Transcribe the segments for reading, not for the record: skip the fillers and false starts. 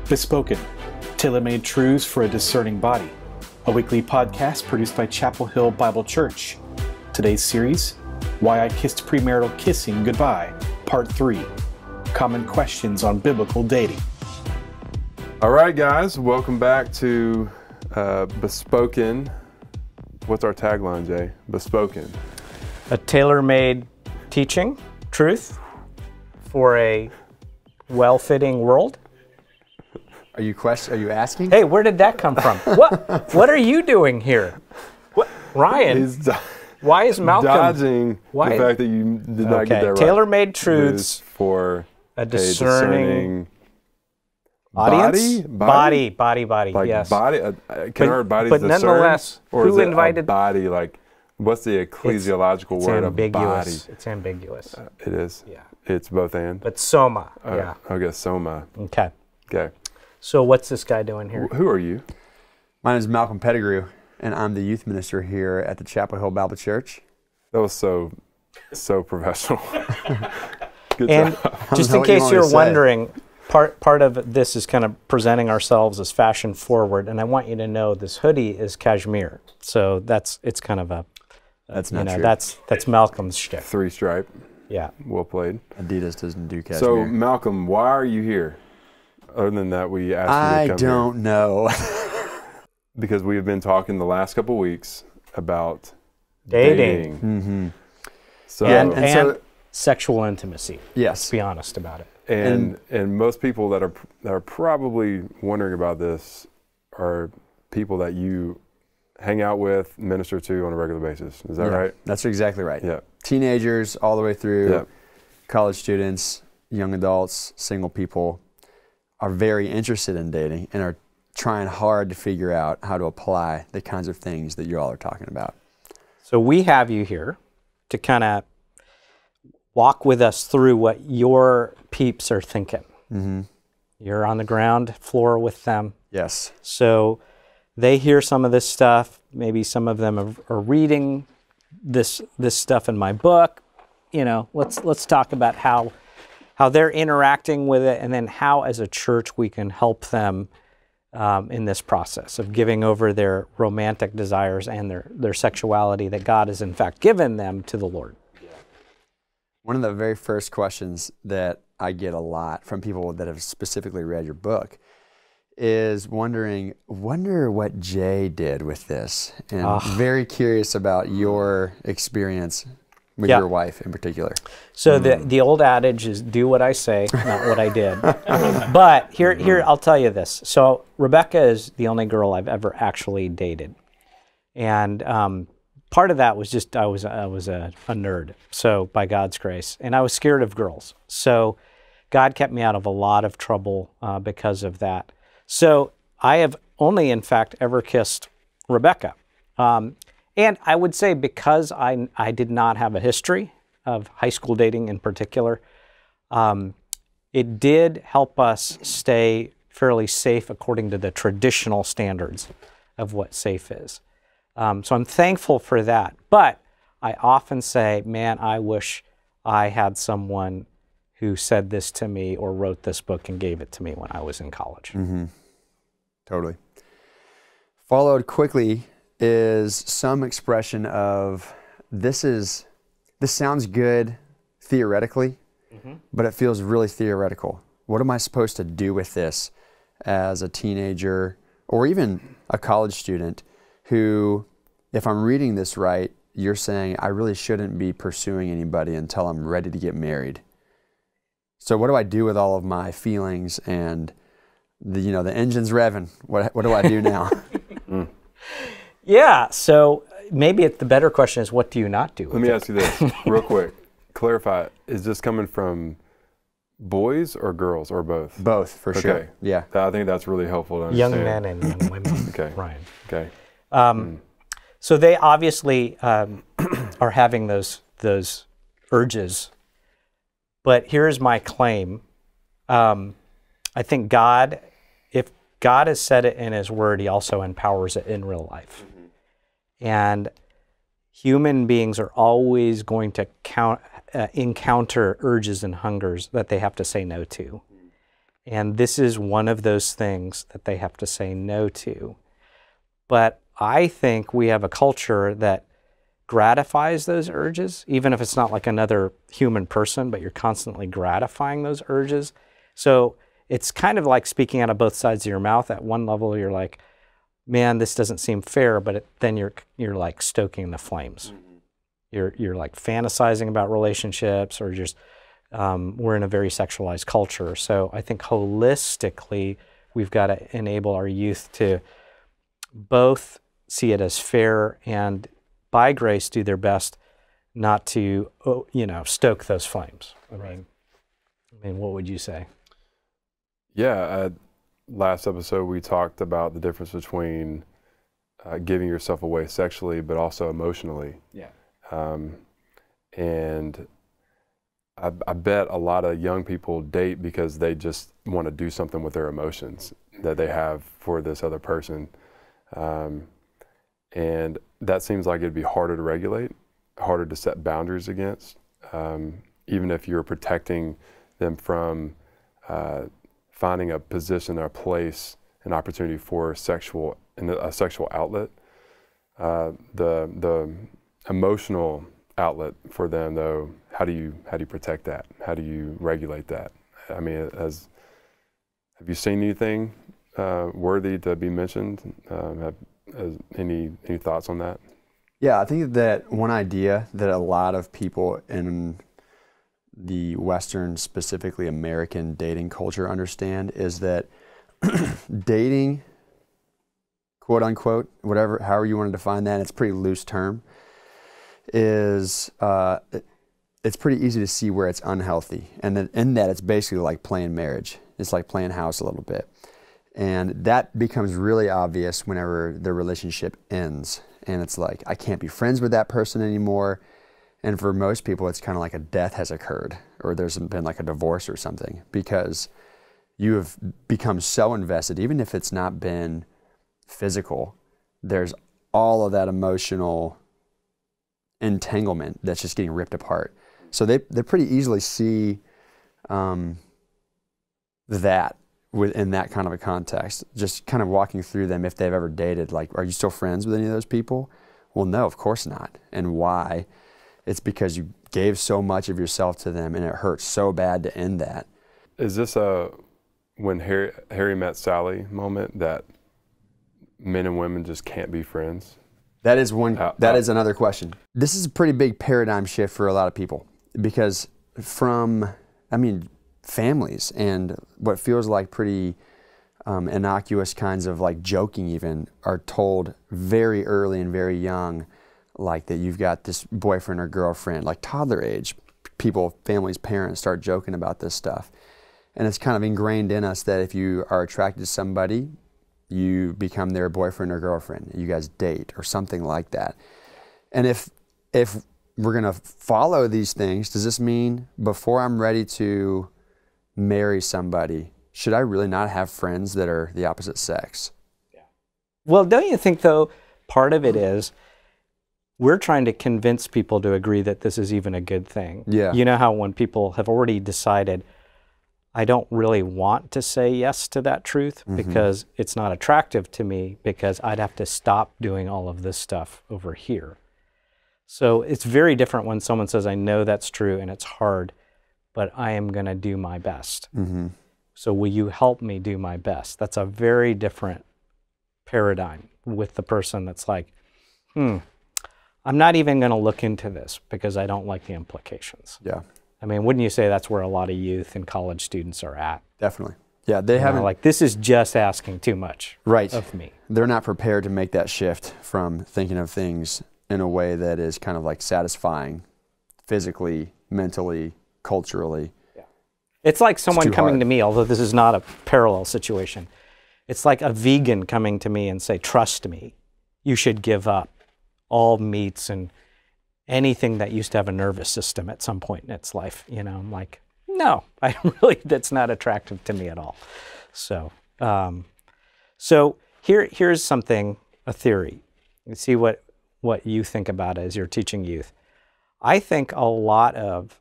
Bespoken, tailor-made truths for a discerning body. A weekly podcast produced by Chapel Hill Bible Church. Today's series, Why I Kissed Premarital Kissing Goodbye, Part 3. Common questions on biblical dating. All right, guys, welcome back to Bespoken. What's our tagline, Jay? Bespoken. A tailor-made teaching, truth, for a well-fitting world. Are you asking? Hey, where did that come from? What are you doing here? What, Ryan? Why is Malcolm dodging the fact that you did not get that right? Tailor-made truths for a discerning audience. Body. Like yes. body. Can our bodies but discern? Nonetheless, or who is it invited? A body? Like, what's the ecclesiological word of body? It's ambiguous. It is. Yeah. It's both and. But soma. Yeah. Okay, soma. Okay. Okay. So what's this guy doing here? Who are you? My name is Malcolm Pettigrew, and I'm the youth minister here at the Chapel Hill Bible Church. That was so professional. Good and job. Just in case you're wondering, part of this is kind of presenting ourselves as fashion forward, and I want you to know this hoodie is cashmere. So it's kind of a that's not true. That's Malcolm's shtick. 3-stripe. Yeah. Well played. Adidas doesn't do cashmere. So Malcolm, why are you here? Other than that, we asked you to come here. I don't know. Because we have been talking the last couple weeks about dating. Mm-hmm. So and sexual intimacy. Yes. Let's be honest about it. And most people that are probably wondering about this are people that you hang out with, minister to on a regular basis. Is that right? That's exactly right. Yeah. Teenagers all the way through, yeah. College students, young adults, single people are very interested in dating and are trying hard to figure out how to apply the kinds of things that you all are talking about. So we have you here to kind of walk with us through what your peeps are thinking. Mm-hmm. You're on the ground floor with them. Yes. So they hear some of this stuff. Maybe some of them are reading this stuff in my book. You know, let's talk about how they're interacting with it, and then how, as a church, we can help them in this process of giving over their romantic desires and their sexuality that God has, in fact, given them to the Lord. One of the very first questions that I get a lot from people that have specifically read your book is wonder what Jay did with this, and very curious about your experience with your wife in particular. So the old adage is do what I say, not what I did. But here I'll tell you this. So Rebecca is the only girl I've ever actually dated. And part of that was just I was a nerd, so by God's grace. And I was scared of girls. So God kept me out of a lot of trouble because of that. So I have only, in fact, ever kissed Rebecca. And I would say because I did not have a history of high school dating in particular, it did help us stay fairly safe according to the traditional standards of what safe is. So I'm thankful for that. But I often say, man, I wish I had someone who said this to me or wrote this book and gave it to me when I was in college. Mm-hmm. Totally. Followed quickly is some expression of this sounds good theoretically, but it feels really theoretical. What am I supposed to do with this as a teenager or even a college student who, if I'm reading this right, you're saying I really shouldn't be pursuing anybody until I'm ready to get married. So what do I do with all of my feelings and the engine's revving? What do I do now? Yeah, so maybe the better question is, what do you not do? Let me ask you this real quick. Clarify, is this coming from boys or girls or both? Both, for sure. Yeah. I think that's really helpful to understand. Young men and young women, Okay. Ryan. Okay. So they obviously are having those urges. But here's my claim. I think if God has said it in His Word, He also empowers it in real life. And human beings are always going to encounter urges and hungers that they have to say no to. And this is one of those things that they have to say no to. But I think we have a culture that gratifies those urges, even if it's not like another human person, but you're constantly gratifying those urges. So it's kind of like speaking out of both sides of your mouth. At one level, you're like, man, this doesn't seem fair, but then you're like stoking the flames. You're like fantasizing about relationships, or just we're in a very sexualized culture. So I think holistically, we've got to enable our youth to both see it as fair and by grace do their best not to, stoke those flames. I mean, what would you say? Yeah, last episode we talked about the difference between giving yourself away sexually, but also emotionally. Yeah. And I bet a lot of young people date because they just want to do something with their emotions that they have for this other person. And that seems like it'd be harder to regulate, harder to set boundaries against, even if you're protecting them from finding a position or a place, an opportunity for a sexual outlet. The emotional outlet for them, though, how do you protect that? How do you regulate that? I mean, have you seen anything worthy to be mentioned? Any thoughts on that? Yeah, I think that one idea that a lot of people in the Western, specifically American dating culture understand is that dating, quote unquote, however you want to define that, it's a pretty loose term, is it's pretty easy to see where it's unhealthy. And then in that, it's basically like playing marriage. It's like playing house a little bit. And that becomes really obvious whenever the relationship ends. And it's like, I can't be friends with that person anymore. And for most people, it's kind of like a death has occurred, or there's been like a divorce or something, because you have become so invested, even if it's not been physical, there's all of that emotional entanglement that's just getting ripped apart. So they pretty easily see that within that kind of a context, just kind of walking through them if they've ever dated, like, are you still friends with any of those people? Well, no, of course not. And why? It's because you gave so much of yourself to them and it hurts so bad to end that. Is this a when Harry met Sally moment that men and women just can't be friends? That is is another question. This is a pretty big paradigm shift for a lot of people, because families and what feels like pretty innocuous kinds of like joking even are told very early and very young, like that you've got this boyfriend or girlfriend, like toddler age, families, parents start joking about this stuff. And it's kind of ingrained in us that if you are attracted to somebody, you become their boyfriend or girlfriend. You guys date or something like that. And if we're going to follow these things, does this mean before I'm ready to marry somebody, should I really not have friends that are the opposite sex? Yeah. Well, don't you think, though, part of it is we're trying to convince people to agree that this is even a good thing. Yeah. You know how when people have already decided, I don't really want to say yes to that truth because it's not attractive to me, because I'd have to stop doing all of this stuff over here. So it's very different when someone says, I know that's true and it's hard, but I am going to do my best. So will you help me do my best? That's a very different paradigm with the person that's like, I'm not even going to look into this because I don't like the implications. Yeah. I mean, wouldn't you say that's where a lot of youth and college students are at? Definitely. Yeah, they haven't, like, this is just asking too much of me. They're not prepared to make that shift from thinking of things in a way that is kind of like satisfying physically, mentally, culturally. Yeah. It's like someone coming to me, although this is not a parallel situation. It's like a vegan coming to me and say, trust me, you should give up all meats and anything that used to have a nervous system at some point in its life. I'm like, no, that's not attractive to me at all. So, here's something, a theory. You see what you think about as you're teaching youth. I think a lot of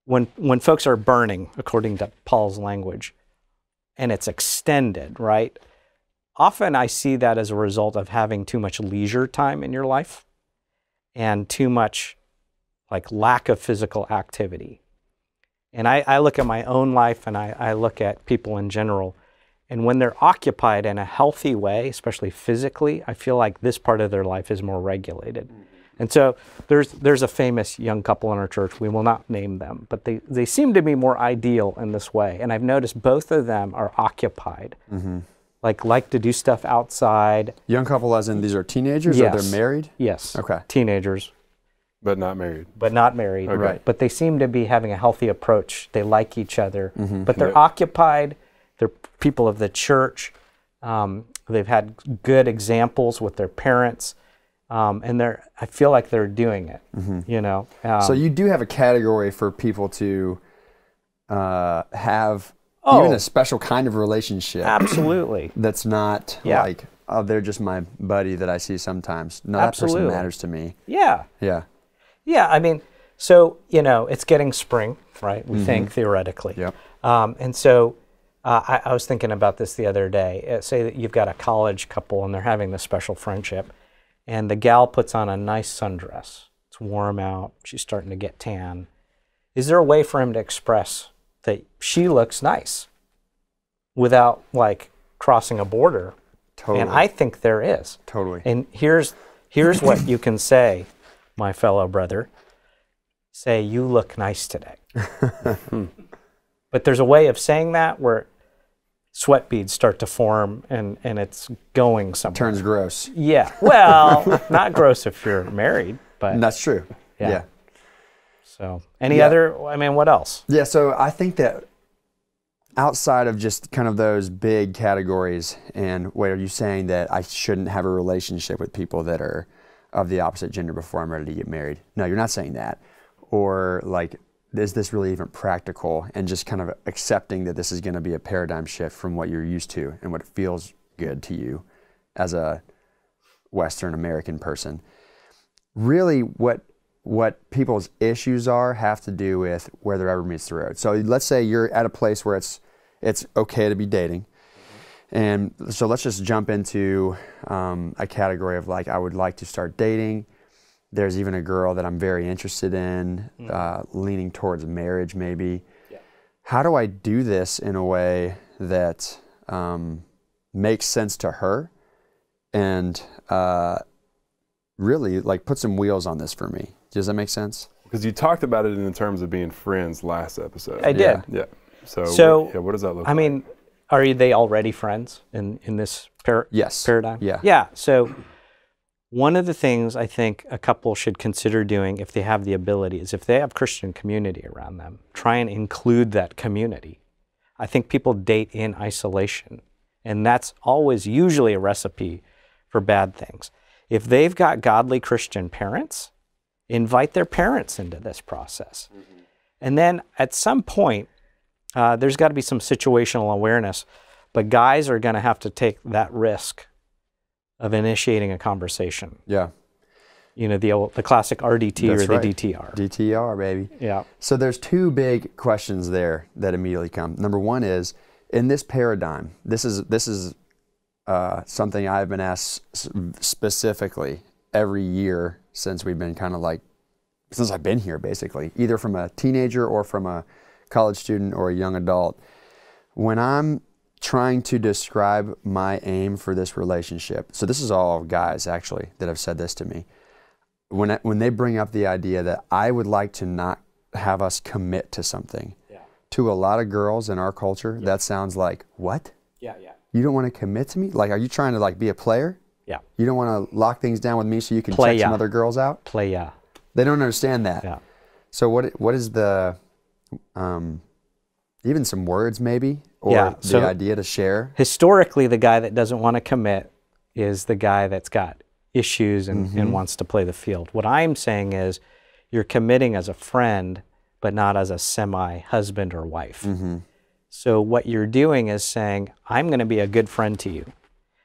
when folks are burning, according to Paul's language, and it's extended, right? Often I see that as a result of having too much leisure time in your life and too much like lack of physical activity. And I look at my own life and I look at people in general, and when they're occupied in a healthy way, especially physically, I feel like this part of their life is more regulated. And so there's a famous young couple in our church, we will not name them, but they seem to be more ideal in this way. And I've noticed both of them are occupied. Like to do stuff outside. Young couple as in these are teenagers, Yes. or they're married? Yes. Okay. Teenagers. But not married. But not married. Okay. Right. But they seem to be having a healthy approach. They like each other. But they're Yep. occupied. They're people of the church. They've had good examples with their parents. And I feel like they're doing it, you know. So you do have a category for people to have Oh. even a special kind of relationship. Absolutely. That's not Yeah. like, oh, they're just my buddy that I see sometimes. No, that person Absolutely. matters to me. Yeah. Yeah. Yeah, I mean, so, you know, it's getting spring, right? We think theoretically. Yep. And so I was thinking about this the other day. Say that you've got a college couple and they're having this special friendship, and the gal puts on a nice sundress. It's warm out. She's starting to get tan. Is there a way for him to express that she looks nice without, like, crossing a border? Totally. And I think there is. Totally. And here's what you can say, my fellow brother. Say, you look nice today. But there's a way of saying that where sweat beads start to form and it's going somewhere. Turns gross. Yeah. Well, not gross if you're married, but And that's true. Yeah. Yeah. so any Yeah. other, I mean, what else? Yeah, so I think that outside of just kind of those big categories, and wait, are you saying that I shouldn't have a relationship with people that are of the opposite gender before I'm ready to get married? No, you're not saying that. Or like, is this really even practical? And just kind of accepting that this is going to be a paradigm shift from what you're used to and what feels good to you as a Western American person. Really, what people's issues have to do with where the rubber meets the road. So let's say you're at a place where it's okay to be dating. And so let's just jump into a category of like, I would like to start dating. There's even a girl that I'm very interested in, leaning towards marriage maybe. Yeah. How do I do this in a way that makes sense to her and really like put some wheels on this for me? Does that make sense? Because you talked about it in terms of being friends last episode. I did. Yeah. So, what does that look like? I mean, are they already friends in this Yes. paradigm? Yeah. Yeah. So one of the things I think a couple should consider doing if they have the ability is if they have Christian community around them, try and include that community. I think people date in isolation, and that's always usually a recipe for bad things. If they've got godly Christian parents, invite their parents into this process. And then at some point, there's got to be some situational awareness, but guys are going to have to take that risk of initiating a conversation. Yeah. You know, the classic RDT That's or the right. DTR. DTR, baby. Yeah. So there's two big questions there that immediately come. Number one is, in this paradigm, this is something I've been asked specifically every year since we've been since I've been here basically, either from a teenager or from a college student or a young adult. When I'm trying to describe my aim for this relationship, so this is all guys actually that have said this to me, when they bring up the idea that I would like to not have us commit to something, to a lot of girls in our culture, that sounds like, what? Yeah. You don't want to commit to me? Like, are you trying to like be a player? Yeah. You don't want to lock things down with me so you can Playa. check some other girls out? Playa. They don't understand that. Yeah. So what is the, even some words maybe, or Yeah, the so- idea to share? Historically, the guy that doesn't want to commit is the guy that's got issues and wants to play the field. What I'm saying is you're committing as a friend, but not as a semi-husband or wife. So what you're doing is saying, I'm going to be a good friend to you,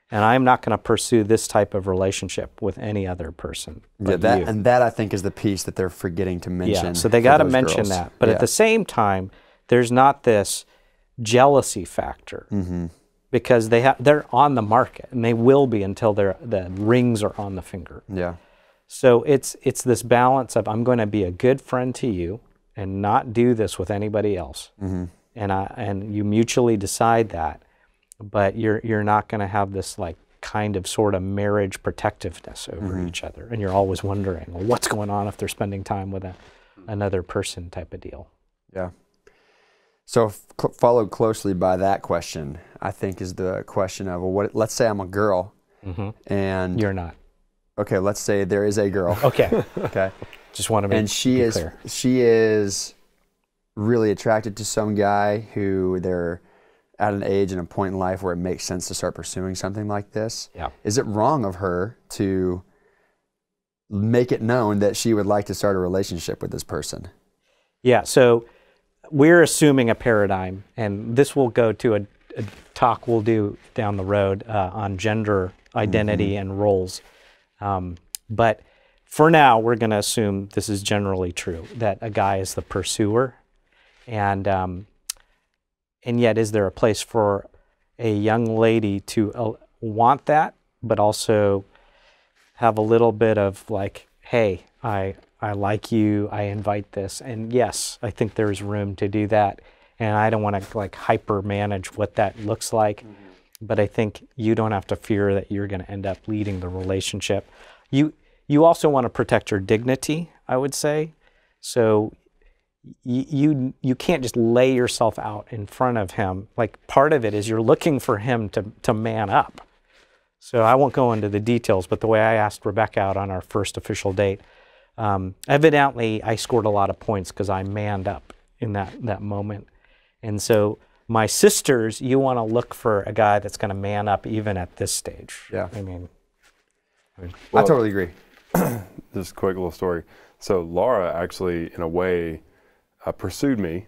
and I'm not going to pursue this type of relationship with any other person but you. And that I think is the piece that they're forgetting to mention. Yeah, so they for got to those mention girls. that. But Yeah. at the same time, there's not this jealousy factor because they're on the market, and they will be until the rings are on the finger. Yeah. So it's this balance of, I'm going to be a good friend to you and not do this with anybody else. And you mutually decide that, but you're not going to have this like kind of sort of marriage protectiveness over each other, and you're always wondering, well, what's going on if they're spending time with another person type of deal. Yeah. So followed closely by that question, I think, is the question of, well, let's say I'm a girl, and you're not. Okay, let's say there is a girl. Okay. Okay. Just want to be clear. She is really attracted to some guy who they're at an age and a point in life where it makes sense to start pursuing something like this. Yeah. Is it wrong of her to make it known that she would like to start a relationship with this person? Yeah, so we're assuming a paradigm, and this will go to a talk we'll do down the road on gender identity and roles. But for now, we're going to assume this is generally true, that a guy is the pursuer. And yet, is there a place for a young lady to want that, but also have a little bit of like, hey, I like you, I invite this. And yes, I think there's room to do that. And I don't want to like hyper manage what that looks like. But I think you don't have to fear that you're going to end up leading the relationship. You also want to protect your dignity, I would say. So you can't just lay yourself out in front of him. Like, part of it is you're looking for him to man up. So I won't go into the details, but the way I asked Rebecca out on our first official date, evidently I scored a lot of points because I manned up in that moment. And so my sisters, you want to look for a guy that's going to man up even at this stage. Yeah. I mean, well, I totally agree. Just a quick little story. So Laura actually, in a way, pursued me.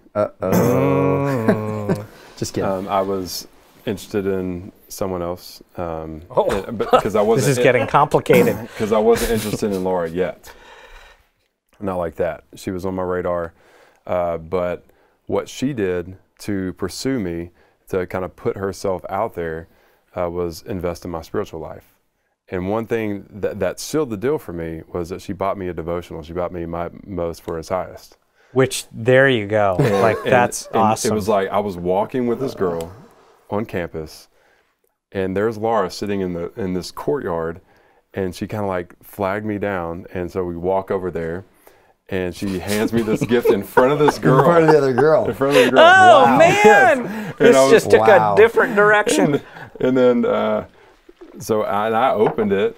Just kidding. I was interested in someone else. But because I wasn't. This is getting complicated. Because I wasn't interested in Laura yet. Not like that. She was on my radar. But what she did to pursue me, to kind of put herself out there, was invest in my spiritual life. And one thing that sealed the deal for me was that she bought me a devotional. She bought me my Most for His Highest. Which, there you go. That's awesome. It was like I was walking with this girl on campus, and there's Laura sitting in this courtyard, and she kind of like flagged me down, and so we walk over there, and she hands me this gift in front of this girl. In front of the other girl. In front of the girl. Oh, Wow. man! Yes. This just took a different direction. And then, so I opened it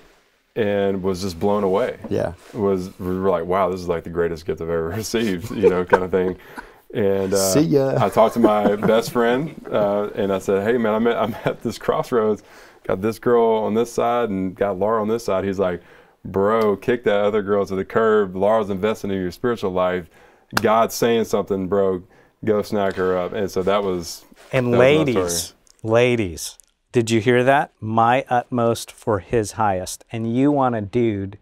and was just blown away. Yeah. We were like, wow, this is like the greatest gift I've ever received, kind of thing. And see ya. I talked to my best friend, and I said, hey, man, I'm at this crossroads. Got this girl on this side and got Laura on this side. He's like, bro, kick that other girl to the curb. Laura's investing in your spiritual life. God's saying something, bro. Go snack her up. And so that was. And that was ladies, did you hear that? My utmost for His highest. And you want a dude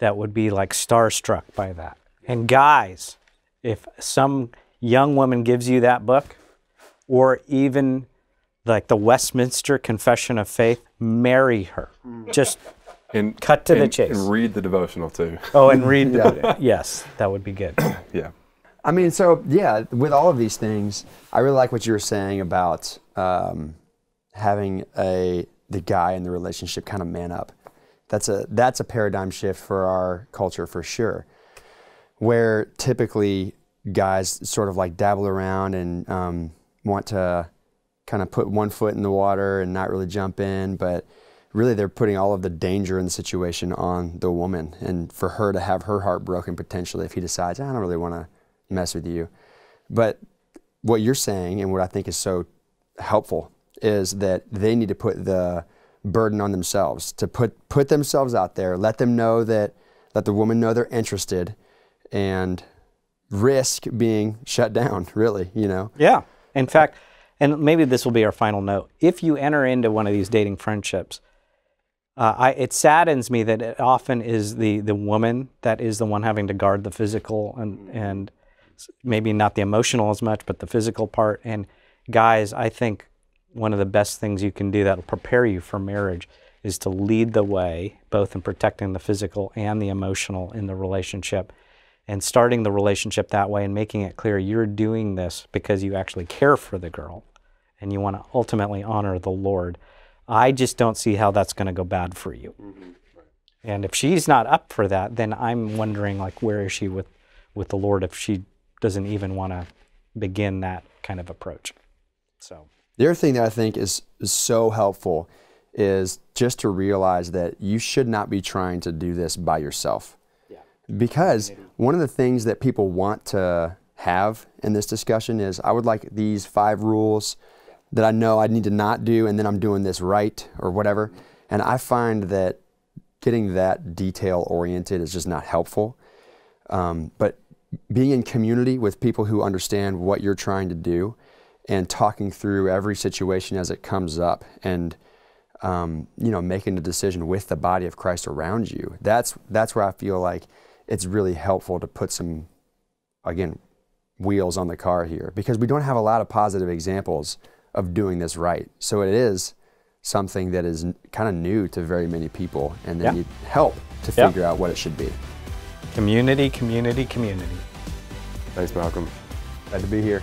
that would be like starstruck by that. And guys, if some young woman gives you that book, or even like the Westminster Confession of Faith, marry her. Just cut to the chase. And read the devotional too. Oh, and read the, yes, that would be good. Yeah. I mean, so yeah, with all of these things, I really like what you were saying about having the guy in the relationship kind of man up. That's a paradigm shift for our culture for sure, where typically guys sort of like dabble around and want to kind of put one foot in the water and not really jump in, but really they're putting all of the danger in the situation on the woman, and for her to have her heart broken potentially if he decides, I don't really want to mess with you. But what you're saying, and what I think is so helpful, is that they need to put the burden on themselves, to put themselves out there, let them know that, let the woman know they're interested, and risk being shut down, really, Yeah. In fact, and maybe this will be our final note, if you enter into one of these dating friendships, it saddens me that it often is the woman that is the one having to guard the physical and maybe not the emotional as much, but the physical part. And guys, I think one of the best things you can do that will prepare you for marriage is to lead the way, both in protecting the physical and the emotional in the relationship, and starting the relationship that way and making it clear you're doing this because you actually care for the girl and you want to ultimately honor the Lord. I just don't see how that's going to go bad for you. And if she's not up for that, then I'm wondering, like, where is she with the Lord if she doesn't even want to begin that kind of approach? So the other thing that I think is so helpful is just to realize that you should not be trying to do this by yourself. Yeah. Because one of the things that people want to have in this discussion is, I would like these 5 rules that I know I need to not do, and then I'm doing this right or whatever. And I find that getting that detail oriented is just not helpful. But being in community with people who understand what you're trying to do and talking through every situation as it comes up, and making a decision with the body of Christ around you, that's where I feel like it's really helpful to put some, again, wheels on the car here, because we don't have a lot of positive examples of doing this right. So it is something that is kind of new to very many people, and they need help to figure out what it should be. Community, community, community. Thanks, Malcolm. Glad to be here.